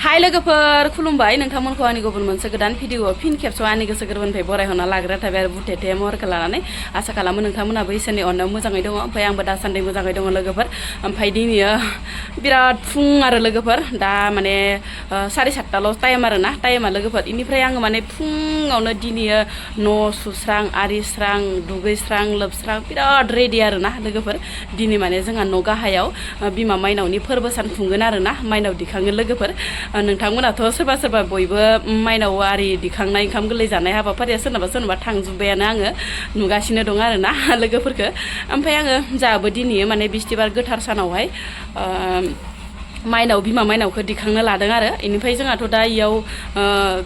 हाय लोगोफोर खुलुमबाय नोंथांमोनखौ आंनि गुबुन मोनसे गोदान भिडिअ फिन खेबसेआव आंनि गोसो गोरबोनिफ्राय बरायहरना लाग्रा थाबाय आरो बुथेथे महरखौ लानानै आसा खालामो नोंथांमोनाबो इसोरनि अननायाव मोजाङै दङ ओमफ्राय आंबो दासान्दि मोजाङै दङ लोगोफोर ओमफ्राय दिनैयो बिराद फुं आरो लोगोफोर दा माने 7:30 टाइम आरो ना टाइमा लोगोफोर इनिफ्राय आङो माने फुङावनो दिनैयो न' सुस्रां आरिस्रां दुगैस्रां लोबस्रां बिराद रेडि आरो ना लोगोफोर दिनै माने जोंहा न' गाहायाव बिमा माइनावनि फोरबो सान खुंगोन आरो ना माइनाव दिखांगोन लोगोफोर नोंथांमोनाथ' सोरबा सोरबा बयबो माइनाव आरि दिखांनाय ओंखाम गोरलै जानाय हाबाफारिया सोरनाबा थांजोब्बायानो आङो नुगासिनो दं आरो ना लोगोफोरखौ ओमफ्राय आङो जाबो दिनै माने बिस्थिबार गोथार सानावहाय माइनाव बिमा माइनावखौ दिखांनो लादों आरो इनिफ्राय जोंहाथ' दा इयाव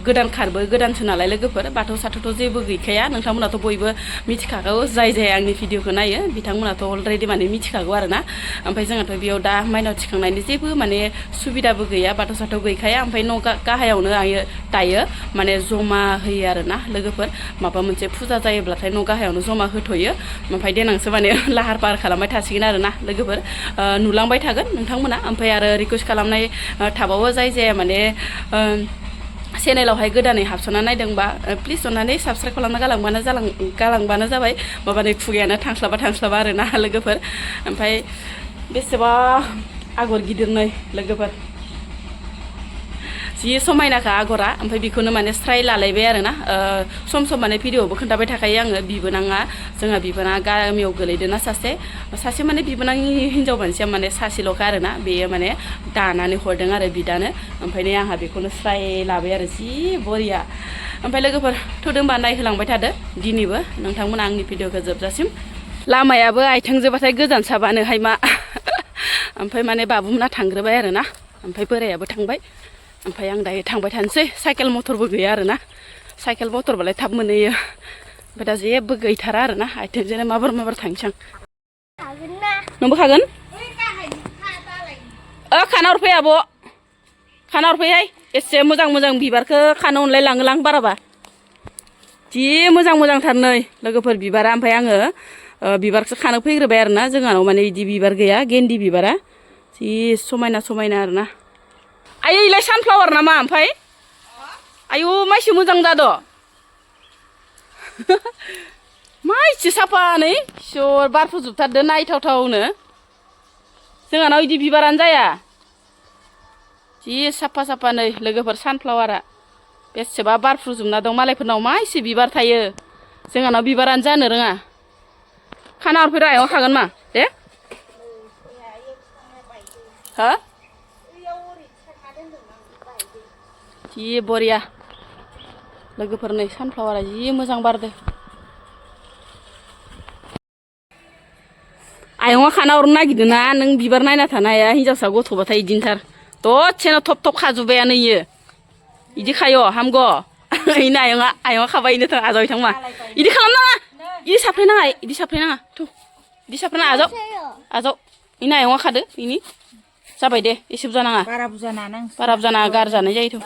गोदान खारबो गोदानसो नालाय लोगोफोर बाथौ साथौथ' जेबो गैखाया नोंथांमोनाथ' बयबो मिथिखागौ जाय आंनि भिडिअखौ नायो बिथांमोनाथ' अलरेडि माने मिथिखागौ आरो ना ओमफ्राय जोंहाथ' बेयाव दा माइनाव थिखांनायनि जेबो माने सुबिदाबो गैया बाथौ साथौ गैखाया ओमफ्राय न' गाहायावनो आयो दायो माने जमा होयो आरो ना लोगोफोर माबा मोनसे फुजा जायोब्लाथाय न' गाहायावनो जमा होथ'यो ओमफ्राय देनांसो माने लाहार फाहार खालामबाय थासिगोन आरो ना लोगोफोर नुलांबाय थागोन नोंथांमोना ओमफ्राय आरो रिकुवेस्ट खालामनाय थाबावो जाय माने चेनेलावहाय गोदानै हाबस'ना नायदोंबा प्लिज अननानै साबस्क्राइब खालामना गालांबानो जाबाय माबानि खुगायानो थांस्लाबा आरो ना लोगोफोर ओमफ्राय बेसेबा आगर गिदिर नै लोगोफोर जि समायनाखा आगरा ओमफ्राय बेखौनो माने स्राय लालायबाय आरो ना सम माने भिडिअबो खोन्थाबाय थाखायो आङो बिबोनाङा जोंहा बिबोनाङा गामियाव गोलैदोंना सासे माने बिबोनांनि हिन्जाव मानसिया माने सासेल'खा आरो ना बेयो माने दानानै हरदों आरो बिदानो ओमफ्राय नै आंहा बेखौनो स्राय लाबाय आरो जि बरिया ओमफ्राय लोगोफोर थुदोंबा नायहोलांबाय थादो दिनैबो नोंथांमोना आंनि भिडिअखौ जोबजासिम लामायाबो आइथेंजोबाथाय गोजान साबानोहाय मा ओमफ्राय माने बाबुमोना थांग्रोबाय आरो ना ओमफ्राय बोरायाबो थांबाय ओमफ्राय आं दायो थांबाय थानोसै साइकेल मथरबो गैया आरो ना साइकेल मथरबालाय थाब मोनहैयो ओमफ्राय दा जेबो गैथारा आरो ना आइथेंजोंनो माबार थांसै आं नोंबो खागोन खाना हरफै आब' खाना हरफैहाय एसे मोजां बिबारखौ खानो अनलाय लाङोलां बाराबा जि मोजांथार नै लोगोफोर बिबारा ओमफ्राय आङो बिबारखौ खानो फैग्रोबाय आरो ना जोंहानाव माने बिदि बिबार गैया गेन्दि बिबारा जि समायना आरो ना आयै इलाय सानफ्लावार नामा ओमफ्राय आयु माइसो मोजां जाद' माइसो साफा नै इसोर बारफुजोबथारदो नायथावथावनो जोंहानाव बिदि बिबारानो जाया जि साफा नै लोगोफोर सानफ्लावारा बेसेबा बारफ्रुजोबना दं मालायफोरनाव माइसो बिबार थायो जोंहानाव बिबारानो जानो रोङा खाना हरफैर' आयं खागोन मा दे हो जि बरिया लोगोफोर नै सानफ्लावारा जि मोजां बारदो आयंआ खाना हरनो नागिरदों ना नों बिबार नायना थानो हाया हिनजावसा गथ'बाथाय इदिनोथार दसेनो थब खाजोब्बायानो इयो इदि खायो हामग' इनो आयंआ खाबाय इनो थां आजावै थां मा इदि खालामनाङा इदि साफ्रेनाङा थु इदि साफ्रेनाङा आजाव इनो आयंआ खादो इनि जाबाय दे एसे बुरजा नाङा बारा बुरजा नाङा गारजानाय जायोथ'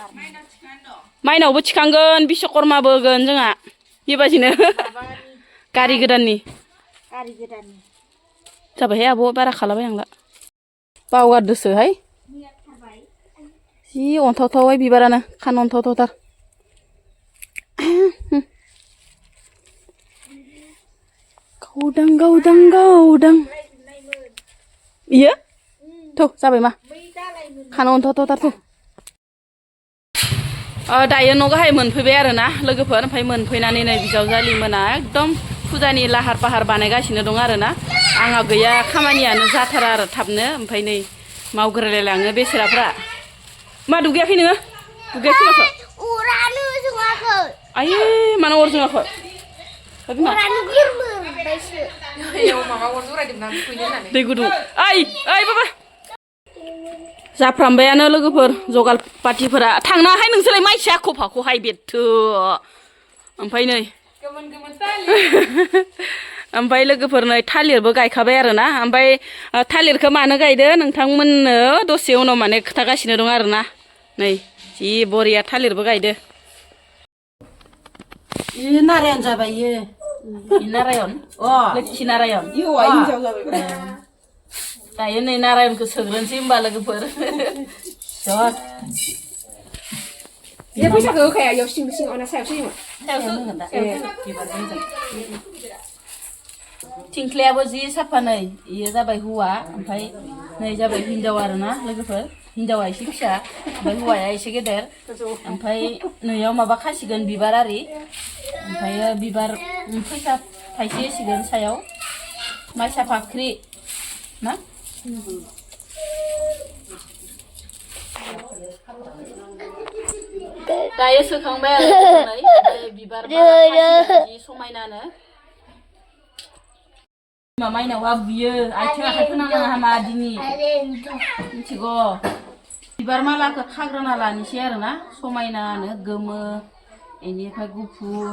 माइनावबो थिखांगोन बिश्वकर्माबो होगोन जोंहा बेबादिनो गारि गोदाननि जाबायहाय आब' बारा खालाबायनांला बावगारदोसोहाय जि अन्थावथावहाय बिबारानो खानो अन्थावथावथार गावदां इयो थ' जाबाय मा खानो अन्थावथावथार थ' दायो न' गाहाय मोनफैबाय आरो ना लोगोफोर ओमफ्राय मोनफैनानै नै बिजावजालि मोना एकदम फुजानि लाहार फाहार बानायगासिनो दं आरो ना आंहा गैया खामानियानो जाथारा आरो थाबनो ओमफ्राय नै मावग्रायलायलाङो बेसेराफ्रा मा दुगैयाखै नोङो दुगैयाखै आयै मानो अर जोङाखै दै गुदुं ओइ बाबा जाफ्रामबायानो लोगोफोर जगाल पार्टिफोरा थांनाहाय नोंसोरलाय माइसि आख' फाख'हाय बेथो ओमफ्राय नै ओमफ्राय लोगोफोर नै थालिरबो गायखाबाय आरो ना ओमफ्राय थालिरखौ मानो गायदो नोंथांमोननो दसे उनाव माने खोथागासिनो दं आरो ना नै जि बरिया थालिरबो गायदो 이 나라연 잡아요. 이 나라연? 어. 렉치 나라연? 이거 와 인정 잡아요. दायो नै नारायणखौ सोग्रोनोसै होमबा लोगोफोर जद बे फैसाखौ होखाया इयाव सिं सिङावनो सायावसो होयोमोन सायावसो होगोन दा बिबारखौ मोजां थिंख्लियाबो जि साफा नै इयो जाबाय हौवा ओमफ्राय नै जाबाय हिनजाव आरोना लोगोफोर हिनजावा एसे फिसा ओमफ्राय हौवाया एसे गेदेर ओमफ्राय नैयाव माबा खासिगोन बिबार आरि ओमफ्राय बिबार फैसा थाइसे होसिगोन सायाव माइसा फाख्रि ना दायो सोखांबाय आरो बिबार जि समायनानो बिमा माइनावा बुयो आथिं आखाइ फोनांनाङा हामा दिनि मिथिगौ बिबार मालाखौ खाग्रोना लानोसै आरोना समायनानो गोमो बेनिफ्राय गुफुर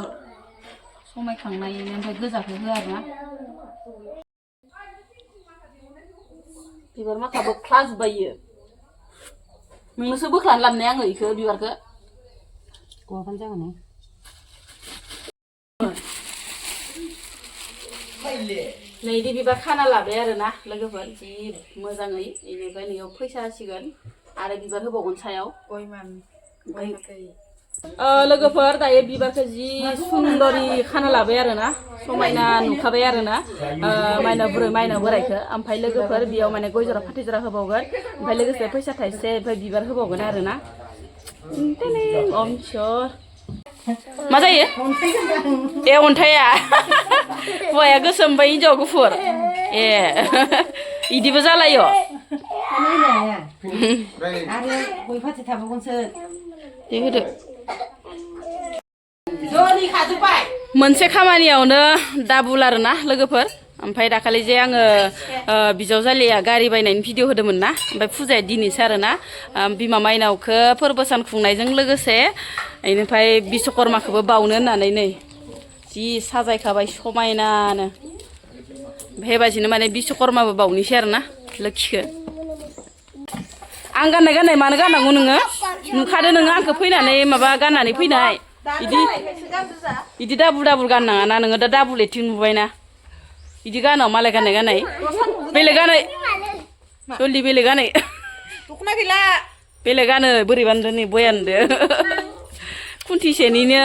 समायखांनायनि ओमफ्राय गोजाखौ होआ आरोना बिबार माखा बोख्लाजोब्बाय इयो नोंनोसो बोख्लानो लाबोनाय आङो इखो बिबारखौ गवाबानो जागोन नैदि बिबार खाना लाबाय आरोना लोगोफोर जि मोजाङै बेनिफ्राय नैयाव फैसा होसिगोन आरो बिबार होबावगोन सायाव लोगोफोर दायो बिबारखौ जि सुन्दरि खाना लाबाय आरोना समायना नुखाबाय आरोना माइनाव बुरै माइनाव बोरायखौ ओमफ्राय लोगोफोर बेयाव माने गय जरा फाथै जरा होबावगोन ओमफ्राय लोगोसे फैसा थाइसे ओमफ्राय बिबार होबावगोन आरोना मा जायो ए अन्थाइया हौवाया गोसोम ओमफ्राय हिनजावा गुफुर ए इदिबो जालायो दे होदो मोनसे खामानियावनो डाबुल आरोना लोगोफोर ओमफ्राय दाखालि जे आङो बिजावजालिया गारि बायनायनि भिडिअ होदोंमोन ना ओमफ्राय फुजाया दिनैसो आरोना बिमा माइनावखौ फोरबो सान खुंनायजों लोगोसे बेनिफ्राय बिश्वकर्माखौबो बावनो होननानै नै जि साजायखाबाय समायनानो बेबायदिनो माने बिश्वकर्माबो बावनोसै आरोना लोखिखौ आं गाननाय मानो गाननांगौ नोङो नुखादो नोङो आंखौ फैनानै माबा गाननानै फैनाय इदि दाबुल गाननाङा ना नोङो दा दाबुल एथिं नुबायना इदि गानो मालाय गाननाय बेलेग गानै जल्दि बेलेग गानै दख'ना गैला बेलेग गानो बोरैबानो नै बयानदो खुन्थिसेनिनो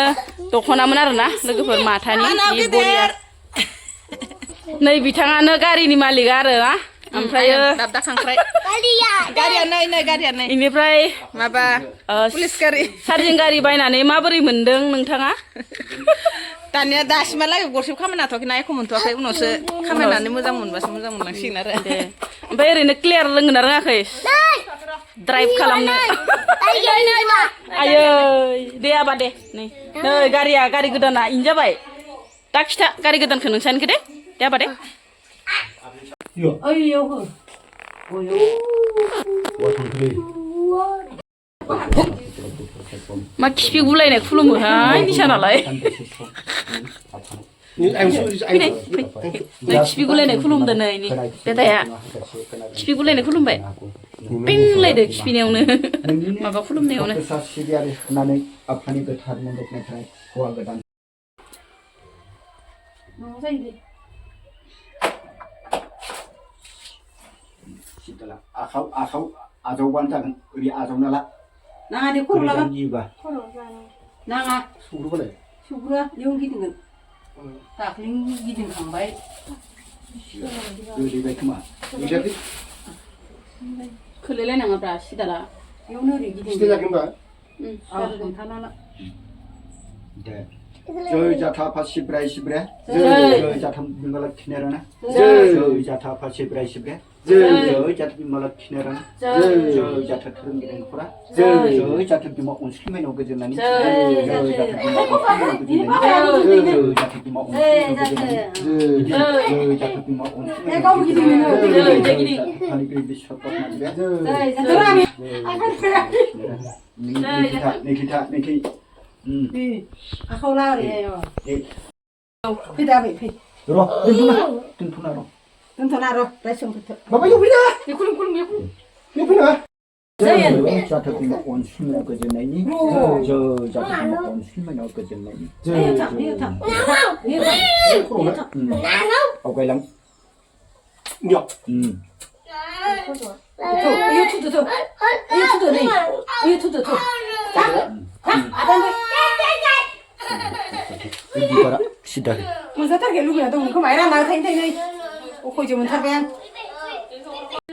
दख'नामोन आरोना लोगोफोर माथानि जि बरिया नै बिथाङानो गारिनि मालिक आरोना ओमफ्राय दाबदा खांख्राइ गारिया नै इनिफ्राय माबा पुलिस गारि चार्जिं गारि बायनानै माबोरै मोनदों नोंथाङा दानिया दासिमहालागै गरसेबो खामानि हाथ'वाखै ना एख' मोनथ'वाखै उनावसो खामायनानै मोजां मोनबासो मोजां मोनलांसिगोन आरो दे ओमफ्राय ओरैनो क्लियार रोंगोन ना रोङाखै ड्राइभ खालामनो आयै दे आबा दे नै गारि गोदाना इन जाबाय दा खिथा गारि गोदानखौ नोंसानिखौ दे आबा दे ओइयाव हो मा खिफि गुलायनाय खुलुमोहाय निसानालाय खिफि गुलायनाय खुलुमदो नै दादाया खिफि गुलायनाय खुलुमबाय पिंलायदो खिफिनायावनो माबा खुलुमनायावनो आखाव आजावबानो जागोन ओरै आजावना ला नाङा दे खर' लागा नाङा सौग्रोबालाय सौग्रोआ बेयाव गिदिंगोन दाख्लै गिदिंखांबाय गोलैबाय खोमा गोलैयाखै खोलैलायनाङाब्रा सिदाला बेयावनो ओरै गिदिंगोन दे जय जाथा फा सिब्राय सिब्रे जय जाथा बिमला खिनेराना जय जाथा फा सिब्राय सिब्रे जय जाथा बिमला खिनेराना जय जाथा धोरोमगिरि नखरा जय जाथा बिमा अनसुलिमायनाव गोजोननानै जय जाथा बिमा अनसुलिमायनाव गोजोननानै जय जाथा बिमा अनसुलिमायनाव जय जाथा बिमा अनसुलिमायनाव जय जाथा बिश्वकर्मा जय जाथा निखिता आखाव ला ओरै फैदा फै र' दोनथ'ना र' रायसोंफोर माबायाव फैना खुलुम बेयाव फैना जाथो बिमा अनसुलिमायाव गोजोननायनि जय जाथो बिमा अनसुलिमायाव गोजोननायनि आवगायलां 이거라 시다.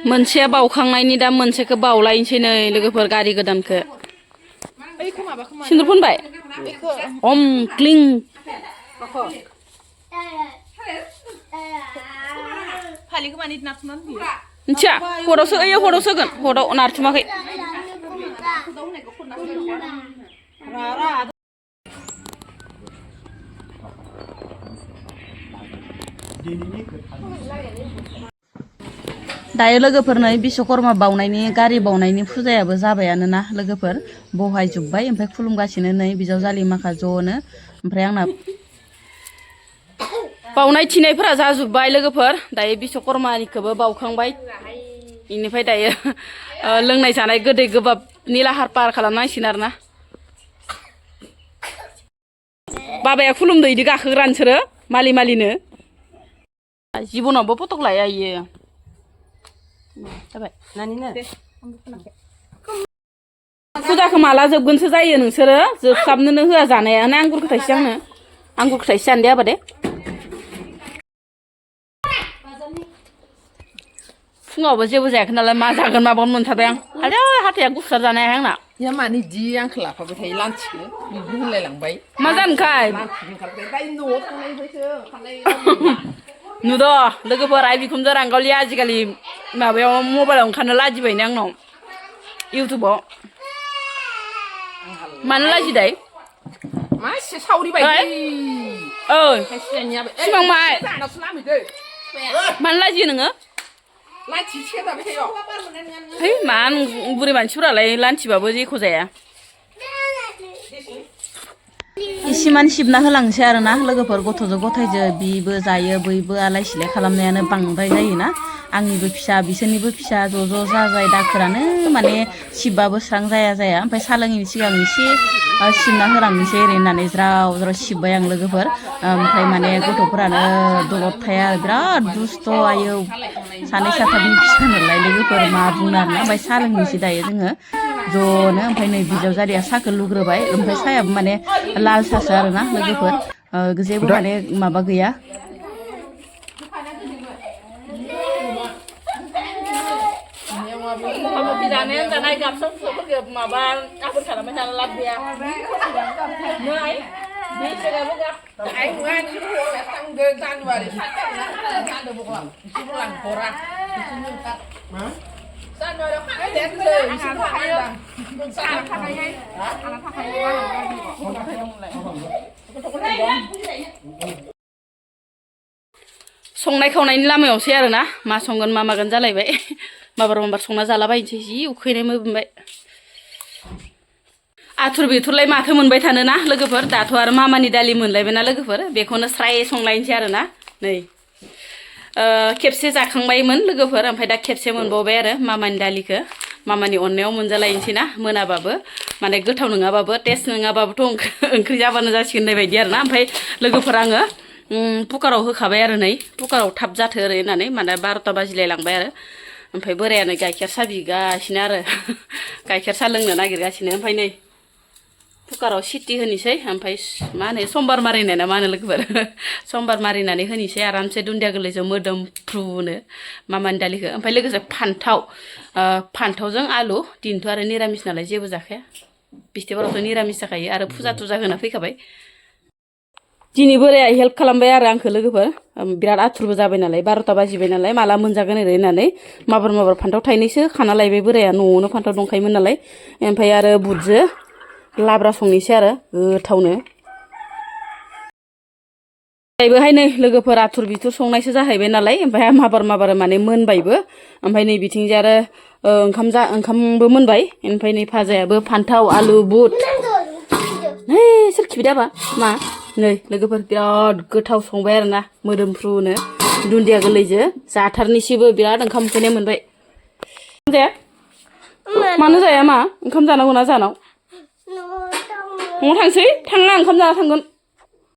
मोनसेया बावखांनायनि दा मोनसेखौ बावलायनोसै नै लोगोफोर गारि गोदानखौ सिन्दुर फोनबाय अम क्लिं मिथिया हरावसो ओइ हराव सोगोन हराव नारथुमाखै दायो लोगोफोर नै बिश्वकर्मा बावनायनि गारि बावनायनि फुजायाबो जाबायानो ना लोगोफोर बहायजोब्बाय ओमफ्राय खुलुमगासिनो नै बिजावजालि माखा ज'नो ओमफ्राय आंना बावनाय थिनायफोरा जाजोब्बाय लोगोफोर दायो बिश्वकर्मानिखौबो बावखांबाय इनिफ्राय दायो लोंनाय जानाय गोदै गोबाबनि लाहार फाहार खालामनांसिगोन आरोना बाबाया खुलुमदो इदि गाखोग्रा नोंसोरो मालि मालिनो जिबनावबो फटक लाया इयो जाबाय फुजाखौ माला जोबगोनसो जायो नोंसोरो जोबस्लाबनोनो होआ जानायानो आंगुरखौ थाइसे आंनो आंगुरखौ थाइसे जानो दे आबा दे फुङावबो जेबो जायाखै नालाय मा जागोन माबानो मोनथारबाय आं आरो हाथाया गुफुर जानो हाया आंना या मानि जि आंखौ लाफाबाय थायो लान्चिखौ बिदि होनलायलांबाय मा जानोखाय न'आव थांनायनिफ्रायसो नुद' लोगोफोर आइ बिखुनजो रांगावलिया आजिखालि माबायाव मबाइलाव ओंखारनो लाजिबायनो आंनाव इउटुबाव मानो लाजिदाय मासे सावरि बायदि सिमां मा मानो लाजियो नोङो लान्चि जाबाय थायो है मा बुरै मानसिफोरालाय लान्चिबाबो जेखौ जाया इसिमान सिबना होलांसै आरोना लोगोफोर गथ'जों गथायजों बिबो जायो बयबो आलाय सिलाय खालामनायानो बांद्राय जायोना आंनिबो फिसा बिसोरनिबो फिसा ज' ज' जाजाय दाखोरानो माने सिबबाबो स्रां जाया ओमफ्राय सा लोङैनि सिगां एसे सिबना होलांनोसै ओरै होननानै ज्राव ज्राव सिबबाय आं लोगोफोर ओमफ्राय माने गथ'फोरानो दलद थाया बिराद दुस्थ' आयौ सानै साथामनि फिसा नालाय लोगोफोर मा बुंनो आरोना ओमफ्राय सा लोंनोसै दायो जोङो ज'नो ओमफ्राय नै बिजावजालिया साहाखौ लुग्रोबाय ओमफ्राय साहायाबो माने लाल सासो आरोना लोगोफोर जेबो माने माबा गैया जानायानो जानाय गाबसा फिसाफोरखौ माबा आबोर खालामबाय थानो लाब गैया नै बिसोराबो आइ नुवा थांदो जानुवारि जानो बगलाम बिसोर लांहरा जानुवारियाव संनाय खावनायनि लामायावसै आरोना मा संगोन मा मागोन जालायबाय माबार संना जालाबायनोसै जि उखैनाय मोनबाय आथुर बेथुरलाय माथो मोनबाय थानोना लोगोफोर दाथ' आरो मामानि दालि मोनलायबायना लोगोफोर बेखौनो स्राय संलायनोसै आरोना नै खेबसे जाखांबायमोन लोगोफोर ओमफ्राय दा खेबसे मोनबावबाय आरो मामानि दालिखौ मामानि अननायाव मोनजालायनोसै ना मोनाबाबो माने गोथाव नङाबाबो टेस्ट नङाबाबोथ' ओंख्रि जाबानो जासिगोन होननाय बायदि आरोना ओमफ्राय लोगोफोर आङो कुकाराव होखाबाय आरो नै कुकाराव थाब जाथो ओरै होननानै माने 12ता बाजिलाय लांबाय आरो ओमफ्राय बोरायानो गाइखेर साहा बिगासिनो आरो गाइखेर साहा लोंनो नागिरगासिनो ओमफ्राय नै कुकाराव सिटी होनोसै ओमफ्राय मा होनो समबार मारिनाय ना मा होनो लोगोफोर समबार मारिनानै होनोसै आरामसे दुन्दिया गोरलैजों मोदोमफ्रुनो मामानि दालिखौ ओमफ्राय लोगोसे फान्थावजों आलु दिनैथ' आरो निरामिस नालाय जेबो जाखाया बिस्थिबारावथ' निरामिस जाखायो आरो फुजा थुजा होना फैखाबाय दिनै बोराया हेल्प खालामबाय आरो आंखौ लोगोफोर बिराद आथुरबो जाबाय नालाय 12ता बाजिबाय नालाय माला मोनजागोन ओरै होननानै माबार फान्थाव थाइनैसो खाना लायबाय बोराया न'आवनो फान्थाव दंखायोमोन नालाय ओमफ्राय आरो बुटजों लाब्रा संनोसै आरो गोथावनो जाहैबाय नै लोगोफोर आथुर बिथुर संनायसो जाहैबाय नालाय ओमफ्राय माबार माने मोनबायबो ओमफ्राय नै बिथिंजाय आरो ओंखामबो मोनबाय ओमफ्राय नै भाजायाबो फान्थाव आलु बुट है सोर खिबिदाबा मा नै लोगोफोर बिराद गोथाव संबाय आरोना मोदोमफ्रुनो दुन्दिया गोरलैजों जाथारनिसैबो बिराद ओंखाम उखैनाय मोनबाय जाया मानो जाया मा ओंखाम जानांगौ ना जानाव न'आव थांसै थांना ओंखाम जाना थांगोन